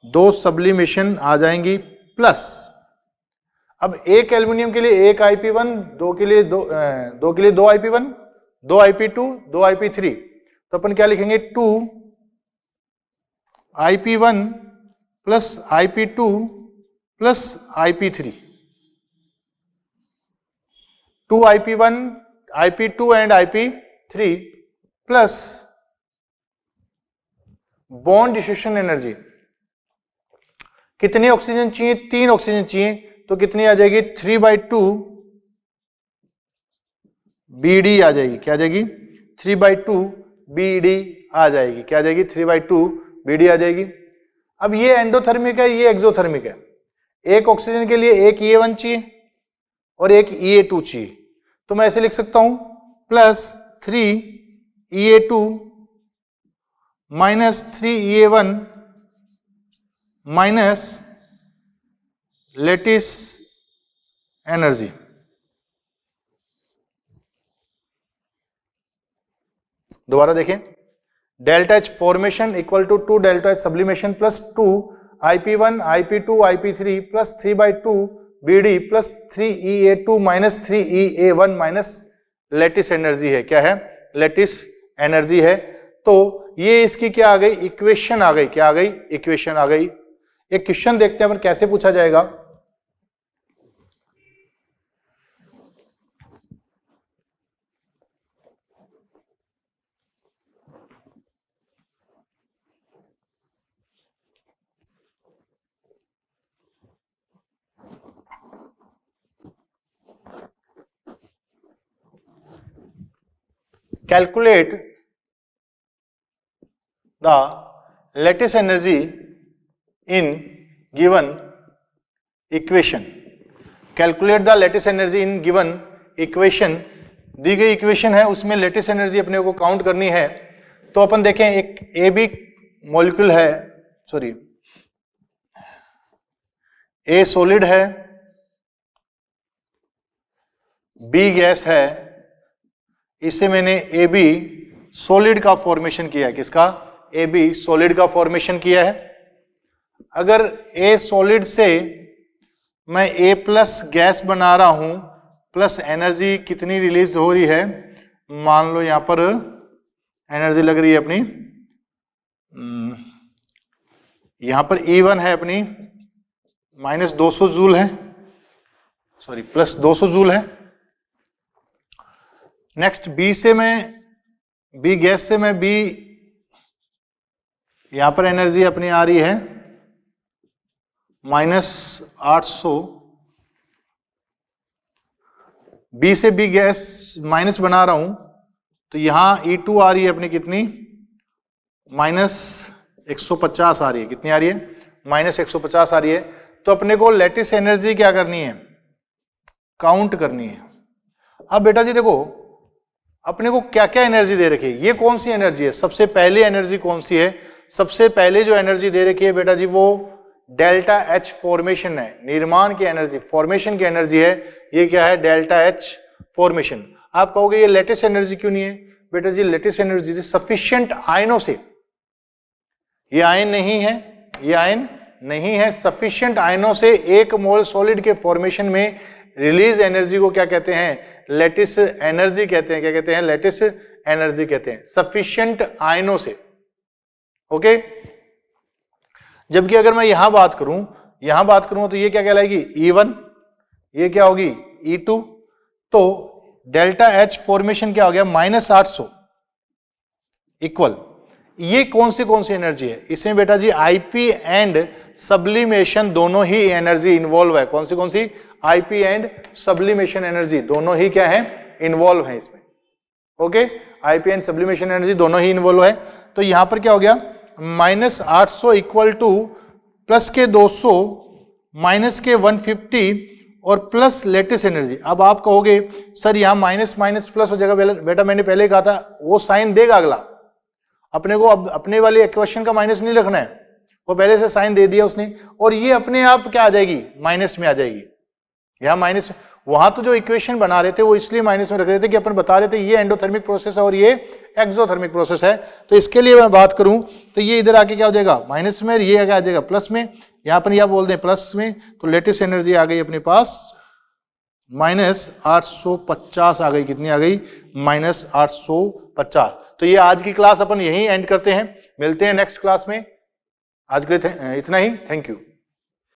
2 सब्लिमेशन आ जाएंगी प्लस, अब एक एल्युमिनियम के लिए 1 IP1, 2 के लिए 2 IP1, 2 IP2, 2 IP3, तो अपन क्या लिखेंगे, 2 IP1 plus IP2 plus IP3, 2 IP1, IP2 and IP3 plus bond distribution energy. कितने ऑक्सीजन चाहिए, 3 ऑक्सीजन चाहिए, तो कितनी आ जाएगी, 3/2 BD आ जाएगी, क्या आ जाएगी, 3/2 BD आ जाएगी, क्या आ जाएगी, 3/2 BD आ जाएगी। अब ये एंडोथर्मिक है, ये एक्सोथर्मिक है। एक ऑक्सीजन के लिए एक Ea1 चाहिए और एक Ea2 चाहिए, तो मैं ऐसे लिख सकता हूं +3 Ea2 -3 Ea1 minus lattice energy. दोबारा देखें, delta H formation equal to 2 delta H sublimation plus 2 IP1, IP2, IP3 plus 3/2 BD plus 3 Ea2 minus 3 Ea1 minus lattice energy है। क्या है, लेटिस एनर्जी है। तो ये इसकी क्या आ गई, इक्वेशन आ गई, क्या आ गई, इक्वेशन आ गई। एक क्वेश्चन देखते हैं अपन कैसे पूछा जाएगा। Calculate the lattice energy in given equation. Calculate the lattice energy in given equation. दी गई इक्वेशन है उसमें लेटिस एनर्जी अपने को काउंट करनी है। तो अपन देखें एक ए बी मॉलिक्यूल है, सॉरी ए सॉलिड है, बी गैस है, इससे मैंने ए बी सॉलिड का फॉर्मेशन किया है। किसका? ए बी सॉलिड का फॉर्मेशन किया है। अगर ए सॉलिड से मैं ए प्लस गैस बना रहा हूं, प्लस एनर्जी कितनी रिलीज हो रही है, मान लो यहां पर एनर्जी लग रही है अपनी, यहां पर E1 है अपनी माइनस 200 जूल है, सॉरी प्लस 200 जूल है। नेक्स्ट बी से मैं, बी गैस से मैं बी, यहां पर एनर्जी अपनी आ रही है माइनस 800। बी से बी गैस माइनस बना रहा हूं तो यहां E2 आ रही है अपनी कितनी, माइनस 150 आ रही है। कितनी आ रही है? माइनस 150 आ रही है। तो अपने को लेटिस एनर्जी क्या करनी है? काउंट करनी है। अब बेटा जी देखो अपने को क्या क्या एनर्जी दे रखी है, ये कौन सी एनर्जी है? सबसे पहले एनर्जी कौन सी है? सबसे पहले जो एनर्जी दे रखी है बेटा जी वो डेल्टा एच फॉर्मेशन है, निर्माण की एनर्जी, फॉर्मेशन की एनर्जी है। ये क्या है? Delta H formation. आप कहोगे ये लेटेस्ट एनर्जी क्यों नहीं है? बेटा जी लेटेस्ट एनर्जी से सफिशिएंट आयनों से, ये आयन नहीं है, ये आयन नहीं है, सफिशिएंट आयनों से एक मोल सॉलिड के फॉर्मेशन में रिलीज एनर्जी को क्या कहते हैं? लेटिस एनर्जी कहते हैं। क्या कहते हैं? लेटिस एनर्जी कहते हैं, सफिशिएंट आयनों से। ओके, जबकि अगर मैं यहां बात करूं तो ये क्या कहलाएगी? E1, ये क्या होगी? E2। तो डेल्टा एच फॉर्मेशन क्या हो गया? माइनस 800 इक्वल, ये कौन सी एनर्जी है? इसमें बेटा जी आईपी एंड सब्लिमेशन दोनों ही एनर्जी इन्वॉल्व है। कौन सी? आईपी एंड सब्लिमेशन एनर्जी दोनों ही क्या है? इन्वॉल्व है इसमें। Okay, IP and sublimation energy दोनों ही इन्वॉल्व है। तो यहां पर क्या हो गया? माइनस 800 इक्वल टू प्लस के 200 माइनस के 150 और प्लस लेटेस्ट एनर्जी। अब आप कहोगे सर यहां माइनस माइनस प्लस हो जाएगा। बेटा मैंने पहले कहा था वो साइन देगा अगला, अपने को अब अपने वाले इक्वेशन का माइनस नहीं रखना है, वो पहले से साइन दे दिया उसने, और ये अपने आप क्या आ जाएगी? माइनस में आ जाएगी। यहां माइनस, वहां तो जो इक्वेशन बना रहे थे वो इसलिए माइनस में रख रहे थे कि अपन बता रहे थे ये एंडोथर्मिक प्रोसेस है और ये एक्सोथर्मिक प्रोसेस है। तो इसके लिए मैं बात करूं तो ये इधर आके क्या हो जाएगा? माइनस में, ये आ जाएगा प्लस में। यहां पर यह बोल दें प्लस में, तो लेटेस्ट एनर्जी आ गई अपने पास माइनस 850 आ गई। कितनी आ गई? माइनस 850। तो ये आज की क्लास अपन यहीं एंड करते हैं, मिलते हैं नेक्स्ट क्लास में। आज के लिए इतना ही, थैंक यू।